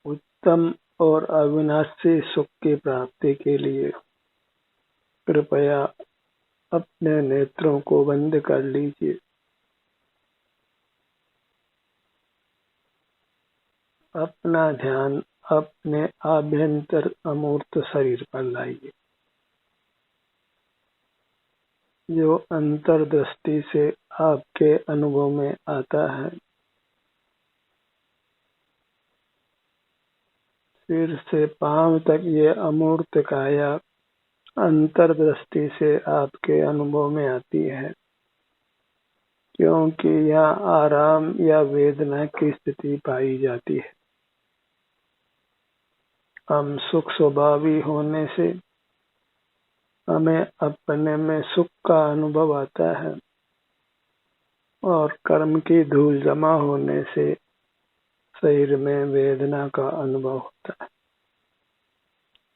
उत्तम और अविनाशी सुख की प्राप्ति के लिए कृपया अपने नेत्रों को बंद कर लीजिए। अपना ध्यान अपने आभ्यंतर अमूर्त शरीर पर लाइए, जो अंतर्दृष्टि से आपके अनुभव में आता है। सिर से पांव तक ये अमूर्त काया अंतर्दृष्टि से आपके अनुभव में आती है, क्योंकि यहाँ आराम या वेदना की स्थिति पाई जाती है। हम सुख स्वभावी होने से हमें अपने में सुख का अनुभव आता है, और कर्म की धूल जमा होने से शरीर में वेदना का अनुभव होता है।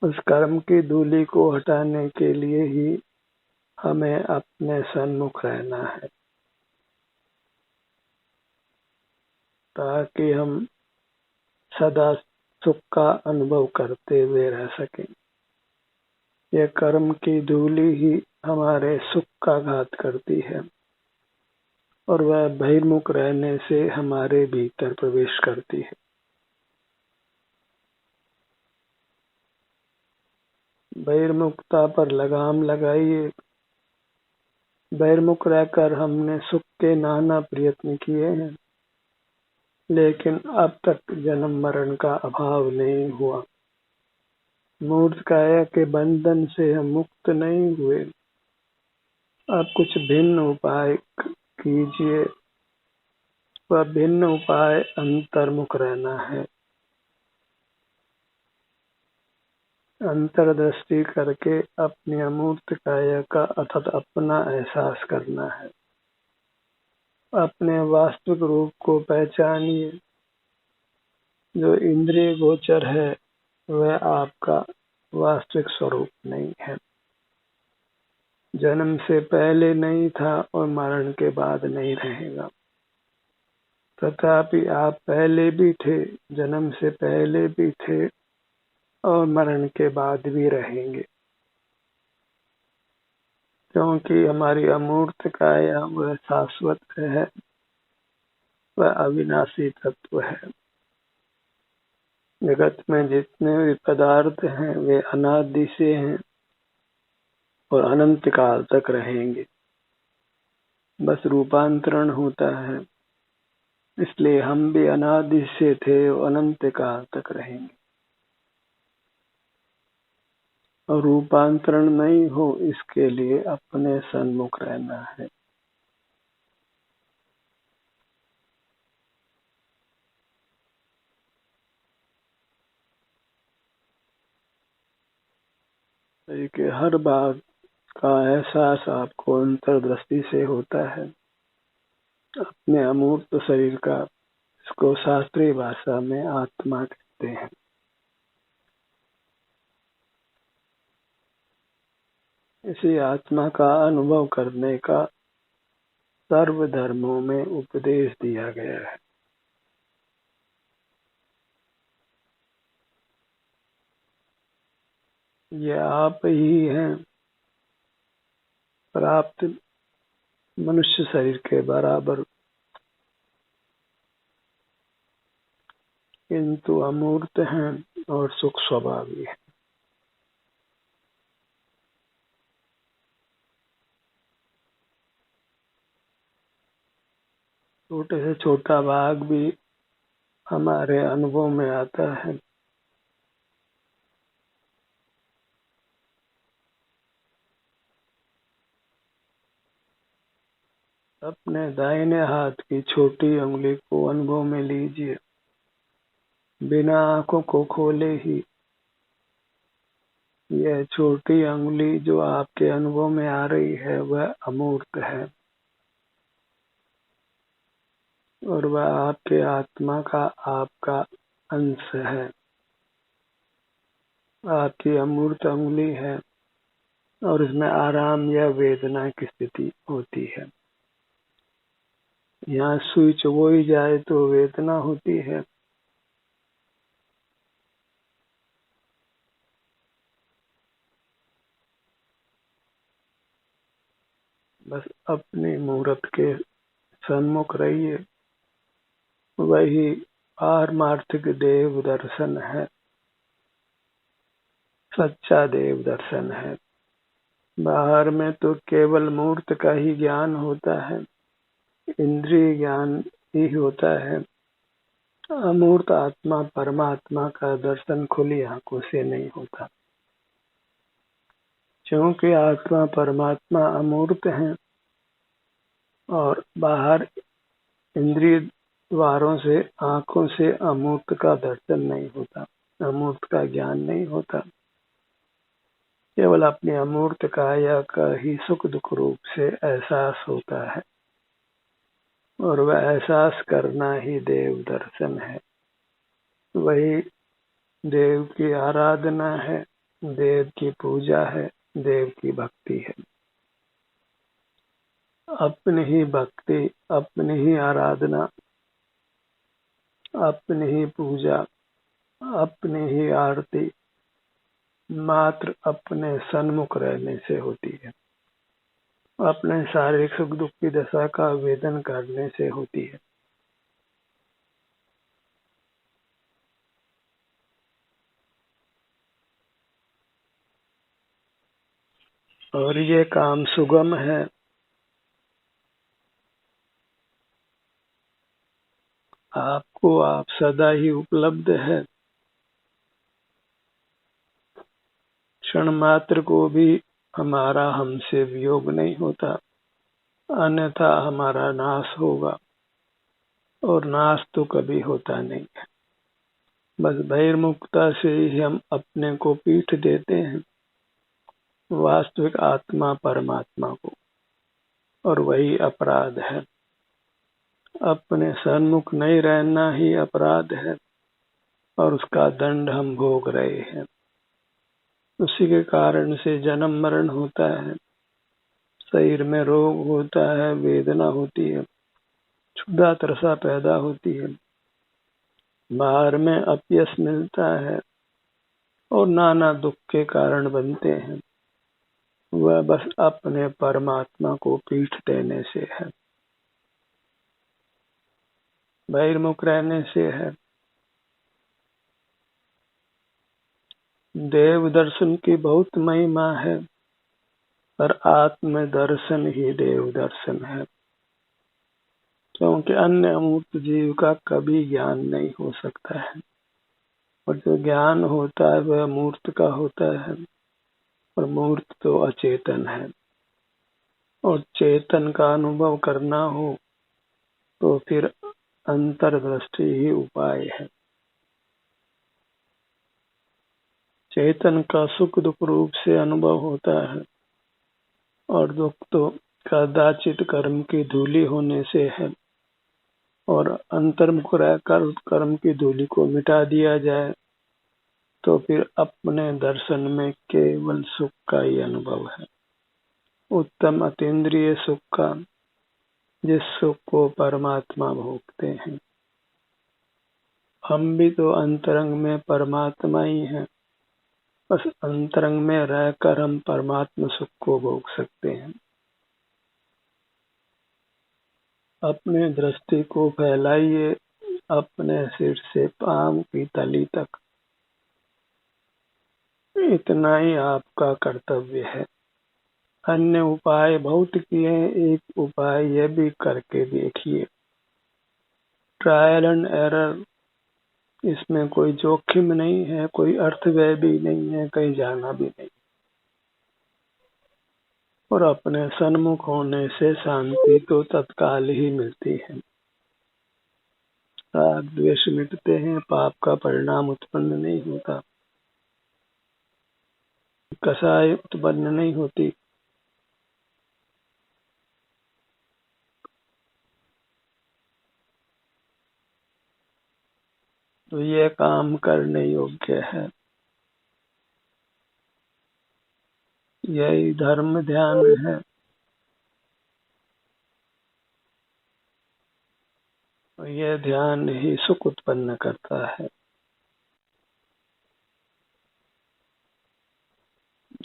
उस कर्म की धूली को हटाने के लिए ही हमें अपने सन्मुख रहना है, ताकि हम सदा सुख का अनुभव करते हुए रह सकें। यह कर्म की धूली ही हमारे सुख का घात करती है, और वह बहिर्मुख रहने से हमारे भीतर प्रवेश करती है। बहिर्मुखता पर लगाम लगाइए। बहिर्मुख रहकर हमने सुख के नाना प्रयत्न किए हैं, लेकिन अब तक जन्म मरण का अभाव नहीं हुआ। मूर्त काया के बंधन से हम मुक्त नहीं हुए। अब कुछ भिन्न उपाय कीजिए। वह भिन्न उपाय अंतर्मुख रहना है। अंतर्दृष्टि करके अपनी अमूर्त काया का अर्थात अपना एहसास करना है। अपने वास्तविक रूप को पहचानिए। जो इंद्रिय गोचर है वह आपका वास्तविक स्वरूप नहीं है। जन्म से पहले नहीं था और मरण के बाद नहीं रहेगा। तथापि आप पहले भी थे, जन्म से पहले भी थे और मरण के बाद भी रहेंगे, क्योंकि हमारी अमूर्त काया वह शाश्वत है, वह अविनाशी तत्व है। जगत में जितने भी पदार्थ हैं वे अनादि से हैं और अनंत काल तक रहेंगे। बस रूपांतरण होता है, इसलिए हम भी अनादि से थे और अनंत काल तक रहेंगे। और रूपांतरण नहीं हो इसके लिए अपने सन्मुख रहना है। कि हर बात का एहसास आपको अंतर्दृष्टि से होता है, अपने अमूर्त शरीर का। इसको शास्त्रीय भाषा में आत्मा कहते हैं। इसी आत्मा का अनुभव करने का सर्व धर्मों में उपदेश दिया गया है। ये आप ही हैं प्राप्त मनुष्य शरीर के बराबर, किंतु अमूर्त हैं और सुख स्वभावी है। छोटे से छोटा भाग भी हमारे अनुभव में आता है। अपने दाहिने हाथ की छोटी उंगली को अनुभव में लीजिए। बिना आंखों को खोले ही यह छोटी उंगली जो आपके अनुभव में आ रही है वह अमूर्त है, और वह आपके आत्मा का आपका अंश है। आपकी अमूर्त उंगली है और इसमें आराम या वेदना की स्थिति होती है। यहाँ सुई चुभोई जाए तो वेदना होती है, बस अपनी मूर्त के सन्मुख रहिए, वही पारमार्थिक देव दर्शन है, सच्चा देव दर्शन है। बाहर में तो केवल मूर्त का ही ज्ञान होता है, इंद्रिय ज्ञान ही होता है। अमूर्त आत्मा परमात्मा का दर्शन खुली आंखों से नहीं होता, क्योंकि आत्मा परमात्मा अमूर्त है और बाहर इंद्रिय द्वारों से, आंखों से अमूर्त का दर्शन नहीं होता, अमूर्त का ज्ञान नहीं होता। केवल अपनी अमूर्त काया का ही सुख दुख रूप से एहसास होता है, और वह एहसास करना ही देव दर्शन है। वही देव की आराधना है, देव की पूजा है, देव की भक्ति है। अपनी ही भक्ति, अपनी ही आराधना, अपनी ही पूजा, अपनी ही आरती मात्र अपने सन्मुख रहने से होती है, अपने शारीरिक सुख दुख की दशा का वेदन करने से होती है। और ये काम सुगम है, आपको आप सदा ही उपलब्ध है। क्षण मात्र को भी हमारा हमसे वियोग नहीं होता, अन्यथा हमारा नाश होगा, और नाश तो कभी होता नहीं है। बस बहिर्मुखता से ही हम अपने को पीठ देते हैं वास्तविक आत्मा परमात्मा को, और वही अपराध है। अपने सन्मुख नहीं रहना ही अपराध है, और उसका दंड हम भोग रहे हैं। उसी के कारण से जन्म मरण होता है, शरीर में रोग होता है, वेदना होती है, क्षुधा तृषा पैदा होती है, बाहर में अपयश मिलता है, और नाना दुख के कारण बनते हैं। वह बस अपने परमात्मा को पीठ देने से है, बहिर्मुख रहने से है। देव दर्शन की बहुत महिमा है, पर आत्म दर्शन ही देव दर्शन है, क्योंकि अन्य अमूर्त जीव का कभी ज्ञान नहीं हो सकता है, और जो ज्ञान होता है वह मूर्त का होता है, और मूर्त तो अचेतन है। और चेतन का अनुभव करना हो तो फिर अंतर्दृष्टि ही उपाय है। चेतन का सुख दुख रूप से अनुभव होता है, और दुख तो कदाचित कर्म की धूलि होने से है, और अंतर्मुख रहकर उस कर्म की धूलि को मिटा दिया जाए तो फिर अपने दर्शन में केवल सुख का ही अनुभव है, उत्तम अतीन्द्रिय सुख का, जिस सुख को परमात्मा भोगते हैं। हम भी तो अंतरंग में परमात्मा ही हैं, बस अंतरंग में रहकर हम परमात्मा सुख को भोग सकते हैं। अपने दृष्टि को फैलाइए अपने सिर से पांव की तली तक, इतना ही आपका कर्तव्य है। अन्य उपाय बहुत किए हैं, एक उपाय यह भी करके देखिए, ट्रायल एंड एरर। इसमें कोई जोखिम नहीं है, कोई अर्थ व्यय भी नहीं है, कहीं जाना भी नहीं, और अपने सन्मुख होने से शांति तो तत्काल ही मिलती है। राग द्वेष मिटते हैं, पाप का परिणाम उत्पन्न नहीं होता, कसाय उत्पन्न नहीं होती। तो ये काम करने योग्य है, यही धर्म ध्यान है। यह ध्यान ही सुख उत्पन्न करता है।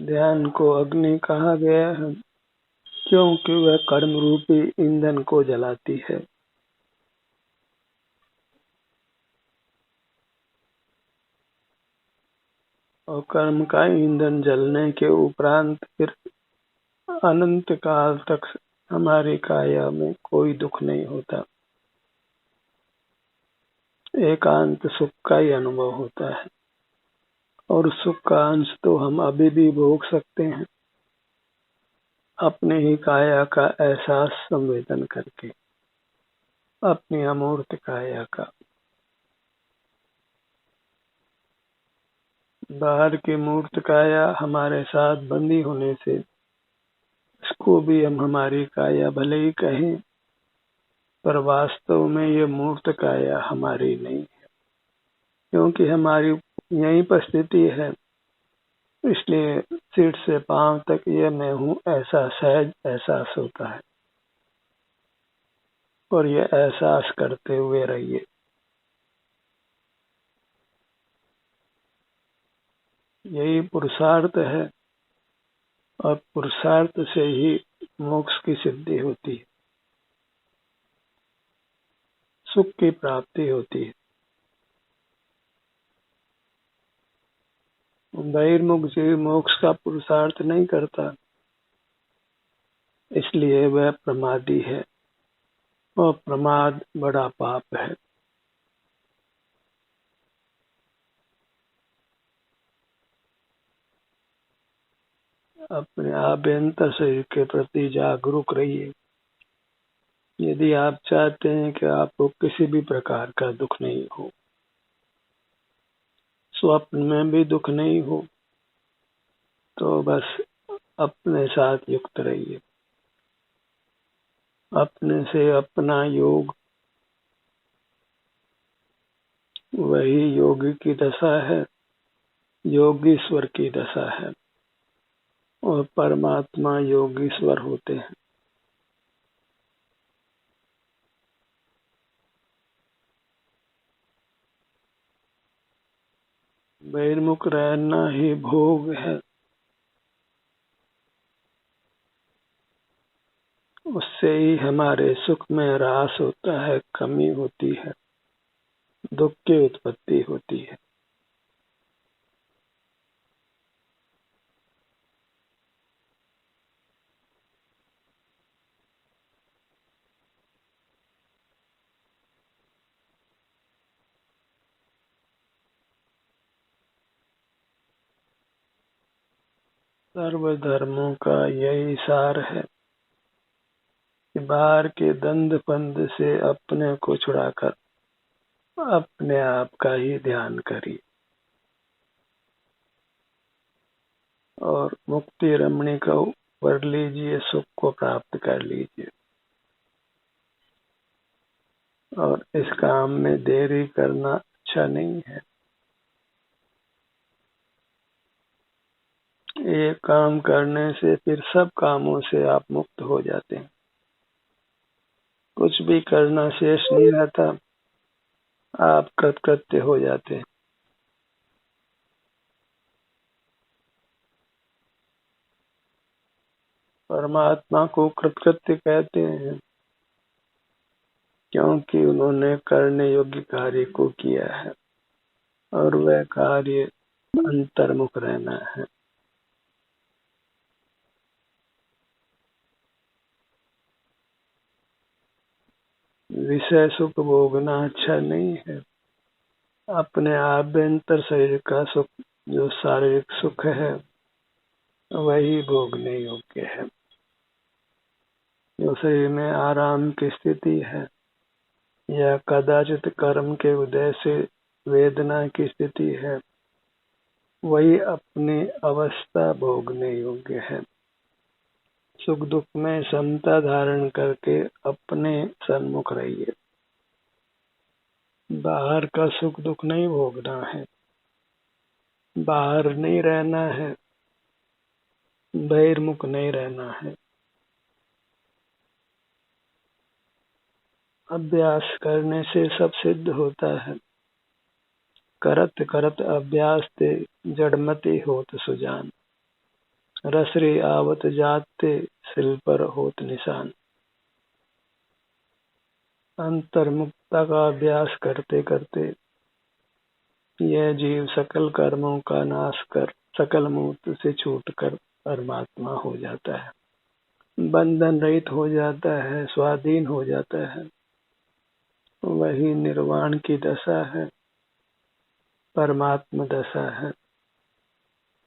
ध्यान को अग्नि कहा गया है, क्योंकि वह कर्म रूपी ईंधन को जलाती है। और कर्म का ईंधन जलने के उपरांत फिर अनंत काल तक हमारी काया में कोई दुख नहीं होता, एकांत सुख का ही अनुभव होता है। और सुख का अंश तो हम अभी भी भोग सकते हैं, अपने ही काया का एहसास संवेदन करके, अपनी अमूर्त काया का। बाहर की मूर्त काया हमारे साथ बंदी होने से इसको भी हम हमारी काया भले ही कहें, पर वास्तव में ये मूर्त काया हमारी नहीं है, क्योंकि हमारी यहीं पर स्थिति है। इसलिए सिर से पांव तक ये मैं हूँ ऐसा सहज एहसास होता है, और ये एहसास करते हुए रहिए। यही पुरुषार्थ है, और पुरुषार्थ से ही मोक्ष की सिद्धि होती है, सुख की प्राप्ति होती है। बहिर्मुख जीव मोक्ष का पुरुषार्थ नहीं करता, इसलिए वह प्रमादी है, और प्रमाद बड़ा पाप है। अपने आभ्यंतर शरीर के प्रति जागरूक रहिए। यदि आप चाहते हैं कि आपको किसी भी प्रकार का दुख नहीं हो, स्वप्न में भी दुख नहीं हो, तो बस अपने साथ युक्त रहिए। अपने से अपना योग वही योगी की दशा है, योगीश्वर की दशा है, और परमात्मा योगीश्वर होते हैं। बहिर्मुख रहना ही भोग है, उससे ही हमारे सुख में ह्रास होता है, कमी होती है, दुख की उत्पत्ति होती है। सर्वधर्मों का यही सार है कि बाहर के दंड फंद से अपने को छुड़ाकर अपने आप का ही ध्यान करिए, और मुक्ति रमणी को वर लीजिए, सुख को प्राप्त कर लीजिए। और इस काम में देरी करना अच्छा नहीं है। एक काम करने से फिर सब कामों से आप मुक्त हो जाते हैं, कुछ भी करना शेष नहीं रहता, आप कृतकृत्य हो जाते हैं। परमात्मा को कृतकृत्य कहते हैं, क्योंकि उन्होंने करने योग्य कार्य को किया है, और वह कार्य अंतर्मुख रहना है। विषय सुख भोगना अच्छा नहीं है। अपने आभ्यंतर शरीर का सुख, जो शारीरिक सुख है, वही भोगने योग्य है। जो शरीर में आराम की स्थिति है, या कदाचित कर्म के उदय से वेदना की स्थिति है, वही अपनी अवस्था भोगने योग्य है। सुख दुख में समता धारण करके अपने सन्मुख रहिए। बाहर का सुख दुख नहीं भोगना है, बाहर नहीं रहना है, बहिर्मुख नहीं रहना है। अभ्यास करने से सब सिद्ध होता है। करत करत अभ्यास ते जड़मति होत सुजान। रसरे आवत जाते सिल पर होत निशान। अंतर्मुक्ता का अभ्यास करते करते यह जीव सकल कर्मों का नाश कर सकल मूर्त से छूटकर परमात्मा हो जाता है, बंधन रहित हो जाता है, स्वाधीन हो जाता है। वही निर्वाण की दशा है, परमात्म दशा है,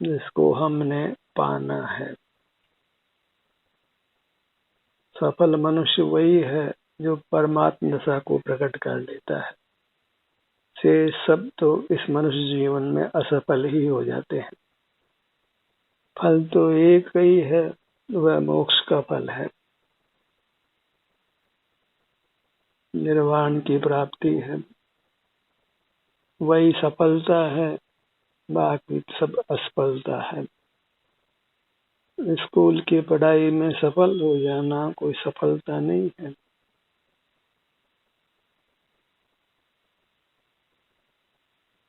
जिसको हमने पाना है। सफल मनुष्य वही है जो परमात्म दशा को प्रकट कर लेता है। से सब तो इस मनुष्य जीवन में असफल ही हो जाते हैं। फल तो एक ही है, वह मोक्ष का फल है, निर्वाण की प्राप्ति है। वही सफलता है, बाकी सब असफलता है। स्कूल की पढ़ाई में सफल हो जाना कोई सफलता नहीं है।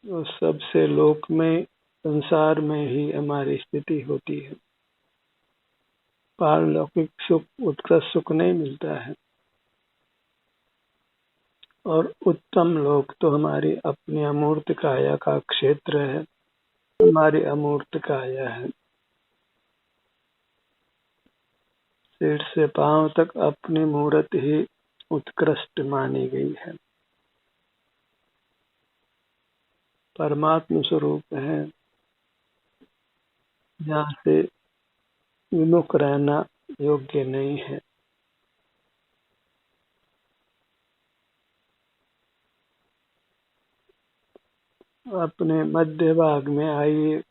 तो सबसे लोक में, संसार में ही हमारी स्थिति होती है। पारलौकिक सुख, उत्कृष्ट सुख नहीं मिलता है। और उत्तम लोक तो हमारी अपनी अमूर्त काया का क्षेत्र है, हमारी अमूर्त काया है। सिर से पांव तक अपनी मूर्त ही उत्कृष्ट मानी गई है। परमात्म स्वरूप है, जहाँ से विमुख रहना योग्य नहीं है। अपने मध्य भाग में आइए।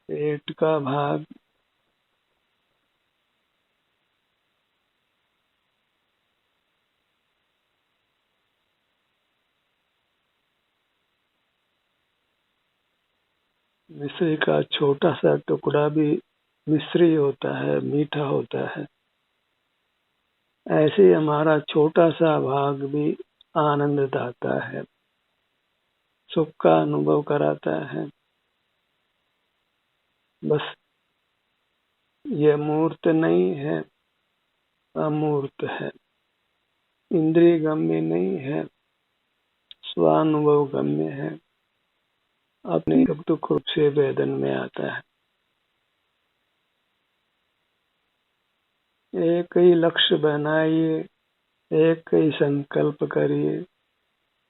पेट का भाग मिश्री का छोटा सा टुकड़ा भी मिश्री होता है, मीठा होता है। ऐसे हमारा छोटा सा भाग भी आनंद दाता है, सुख का अनुभव कराता है। बस यह मूर्त नहीं है, अमूर्त है, इंद्रिय गम्य नहीं है, स्वानुभव गम्य है, अपने सुख दुख रूप से वेदन में आता है। एक ही लक्ष्य बनाइए, एक ही संकल्प करिए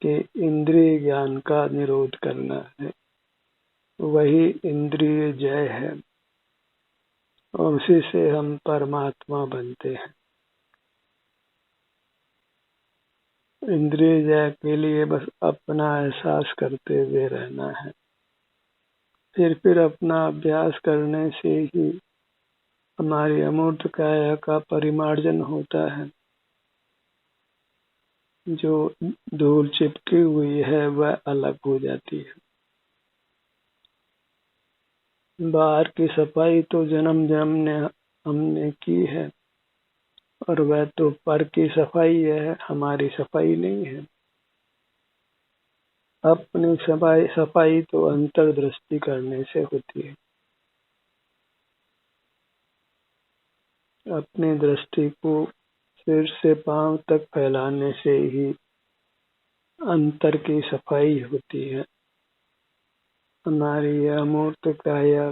कि इंद्रिय ज्ञान का निरोध करना है। वही इंद्रिय जय है और उसी से हम परमात्मा बनते हैं। इंद्रिय जय के लिए बस अपना एहसास करते हुए रहना है। फिर अपना अभ्यास करने से ही हमारी अमूर्त काया का परिमार्जन होता है। जो धूल चिपकी हुई है वह अलग हो जाती है। बाहर की सफाई तो जन्म जन्म ने हमने की है, और वह तो पर की सफाई है, हमारी सफाई नहीं है। अपनी सफाई सफाई तो अंतर्दृष्टि करने से होती है। अपनी दृष्टि को सिर से पांव तक फैलाने से ही अंतर की सफाई होती है। हमारी यह अमूर्त काया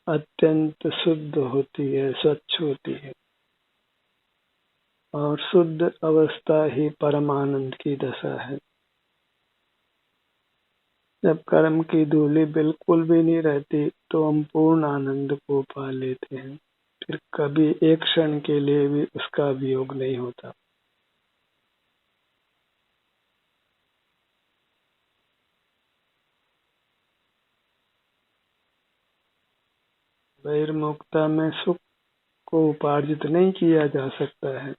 अत्यंत शुद्ध होती है, स्वच्छ होती है, और शुद्ध अवस्था ही परमानंद की दशा है। जब कर्म की धूली बिल्कुल भी नहीं रहती तो हम पूर्ण आनंद को पा लेते हैं। फिर कभी एक क्षण के लिए भी उसका वियोग नहीं होता। बहिर्मुखता में सुख को उपार्जित नहीं किया जा सकता है।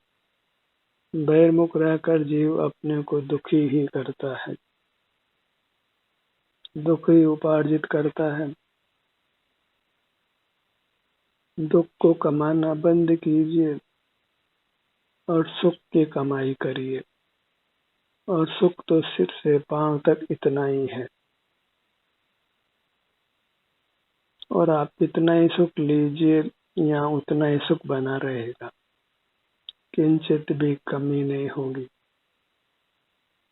बहिर्मुख रहकर जीव अपने को दुखी ही करता है, दुख ही उपार्जित करता है। दुख को कमाना बंद कीजिए और सुख की कमाई करिए। और सुख तो सिर से पांव तक इतना ही है। और आप जितना ही सुख लीजिए यहाँ उतना ही सुख बना रहेगा, किंचित भी कमी नहीं होगी,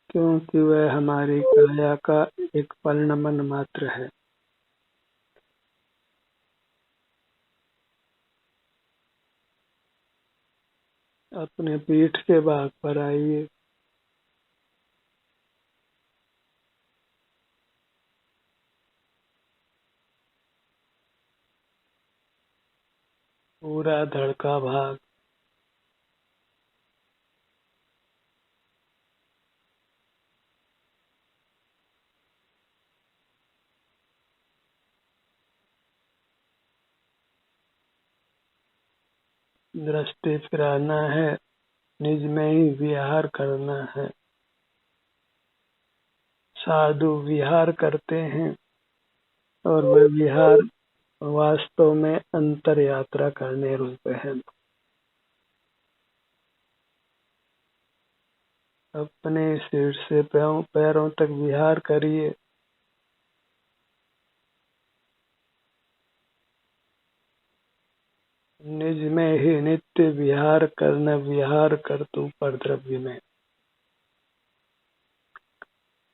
क्योंकि वह हमारी काया का एक परिणमन मात्र है। अपने पीठ के भाग पर आइए। पूरा धड़ का भाग, दृष्टि फिराना है, निज में ही विहार करना है। साधु विहार करते हैं और वह विहार वास्तव में अंतर यात्रा करने रूप है। अपने सिर से पैरों तक विहार करिए। निज में ही नित्य विहार करना, विहार कर तू पर द्रव्य में।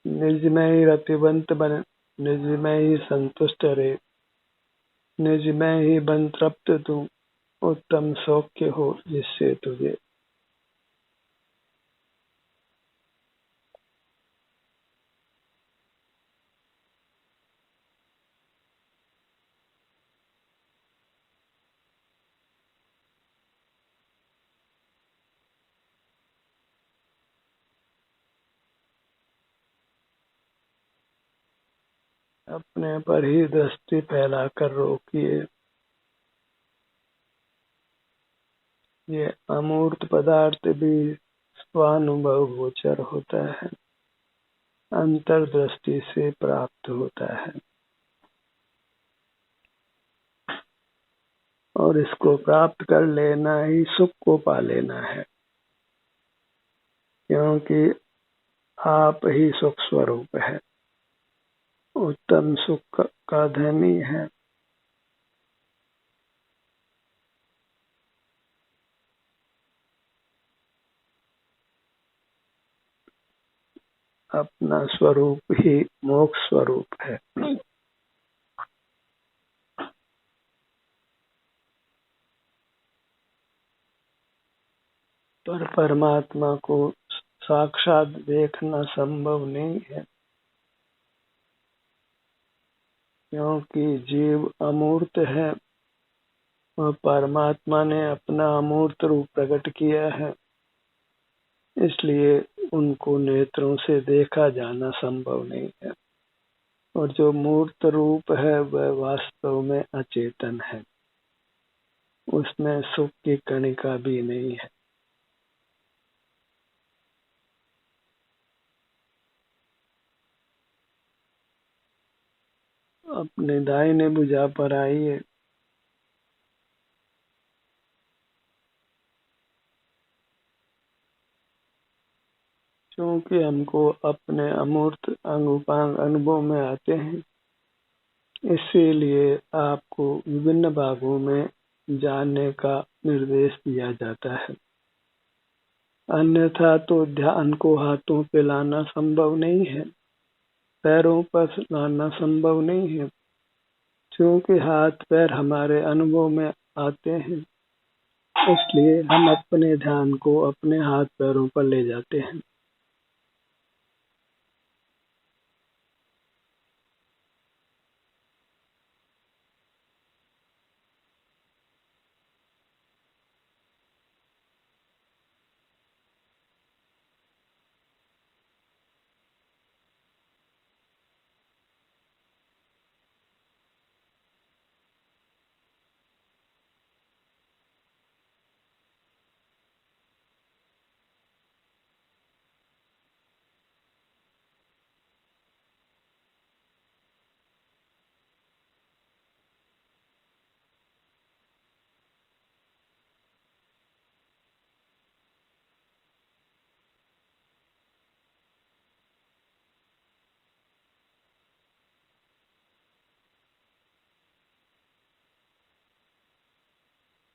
निज में ही रतिवंत बन, निज में ही संतुष्ट रहे, निज में ही बन तृप्त तू, उत्तम सौख्य हो जिससे तुझे। अपने पर ही दृष्टि फैलाकर रोकिए। ये अमूर्त पदार्थ भी स्वानुभव गोचर होता है, अंतर्दृष्टि से प्राप्त होता है, और इसको प्राप्त कर लेना ही सुख को पा लेना है, क्योंकि आप ही सुख स्वरूप है, उत्तम सुख का धनी है। अपना स्वरूप ही मोक्ष स्वरूप है। पर परमात्मा को साक्षात देखना संभव नहीं है, क्योंकि जीव अमूर्त है और परमात्मा ने अपना अमूर्त रूप प्रकट किया है, इसलिए उनको नेत्रों से देखा जाना संभव नहीं है। और जो मूर्त रूप है वह वास्तव में अचेतन है, उसमें सुख की कणिका भी नहीं है। अपने दाहिने भुजा पर आइए। क्योंकि हमको अपने अमूर्त अंग उपांग अनुभव में आते हैं, इसीलिए आपको विभिन्न भागों में जानने का निर्देश दिया जाता है। अन्यथा तो ध्यान को हाथों पे लाना संभव नहीं है, पैरों पर लाना संभव नहीं है, क्योंकि हाथ पैर हमारे अनुभव में आते हैं, इसलिए हम अपने ध्यान को अपने हाथ पैरों पर ले जाते हैं।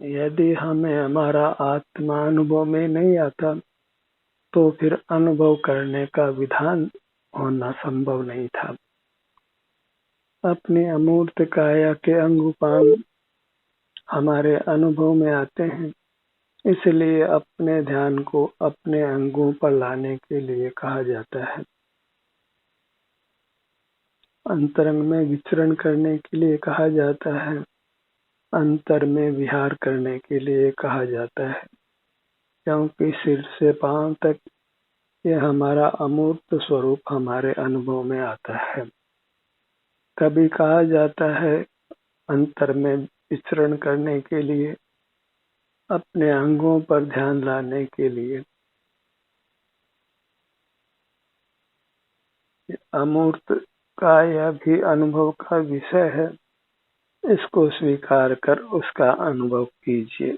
यदि हमें हमारा आत्मा अनुभव में नहीं आता तो फिर अनुभव करने का विधान होना संभव नहीं था। अपनी अमूर्त काया के अंग उपांग हमारे अनुभव में आते हैं, इसलिए अपने ध्यान को अपने अंगों पर लाने के लिए कहा जाता है। अंतरंग में विचरण करने के लिए कहा जाता है, अंतर में विहार करने के लिए कहा जाता है, क्योंकि सिर से पांव तक ये हमारा अमूर्त स्वरूप हमारे अनुभव में आता है। कभी कहा जाता है अंतर में विचरण करने के लिए, अपने अंगों पर ध्यान लाने के लिए। अमूर्त काया भी अनुभव का विषय है, इसको स्वीकार कर उसका अनुभव कीजिए।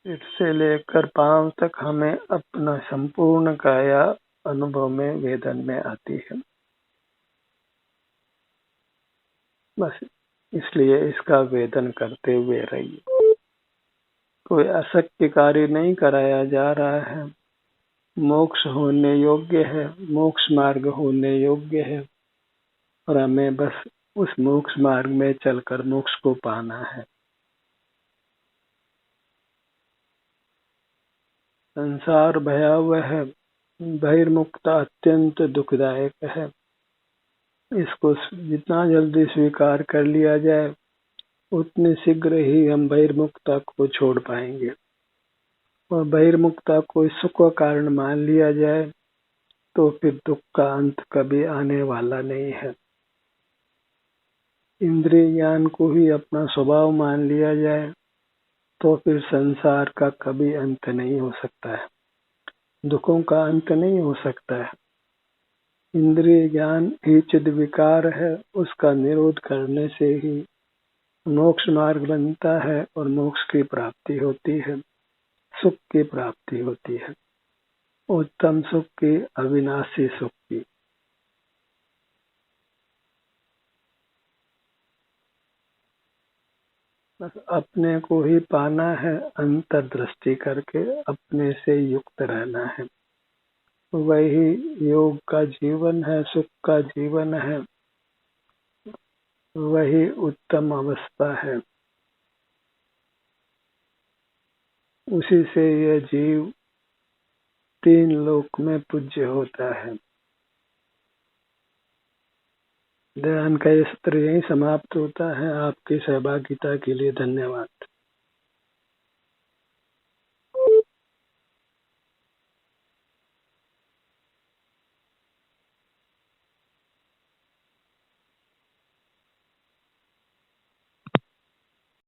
सिर से लेकर पांव तक हमें अपना संपूर्ण काया अनुभव में वेदन में आती है। बस इसलिए इसका वेदन करते हुए रहिए। कोई अशक्य कार्य नहीं कराया जा रहा है। मोक्ष होने योग्य है, मोक्ष मार्ग होने योग्य है, और हमें बस उस मोक्ष मार्ग में चलकर मोक्ष को पाना है। संसार भयावह है, बहिर्मुक्त अत्यंत दुखदायक है। इसको जितना जल्दी स्वीकार कर लिया जाए उतने शीघ्र ही हम बहिर्मुक्ता को छोड़ पाएंगे। और बहिर्मुक्ता को सुख का कारण मान लिया जाए तो फिर दुख का अंत कभी आने वाला नहीं है। इंद्रिय ज्ञान को ही अपना स्वभाव मान लिया जाए तो फिर संसार का कभी अंत नहीं हो सकता है, दुखों का अंत नहीं हो सकता है। इंद्रिय ज्ञान ही चिद विकार है, उसका निरोध करने से ही मोक्ष मार्ग बनता है और मोक्ष की प्राप्ति होती है, सुख की प्राप्ति होती है, उत्तम सुख की, अविनाशी सुख की। बस अपने को ही पाना है, अंतर्दृष्टि करके अपने से युक्त रहना है। वही योग का जीवन है, सुख का जीवन है, वही उत्तम अवस्था है। उसी से यह जीव तीन लोक में पूज्य होता है। ध्यान का ये सत्र यही समाप्त होता है। आपकी सहभागिता के लिए धन्यवाद।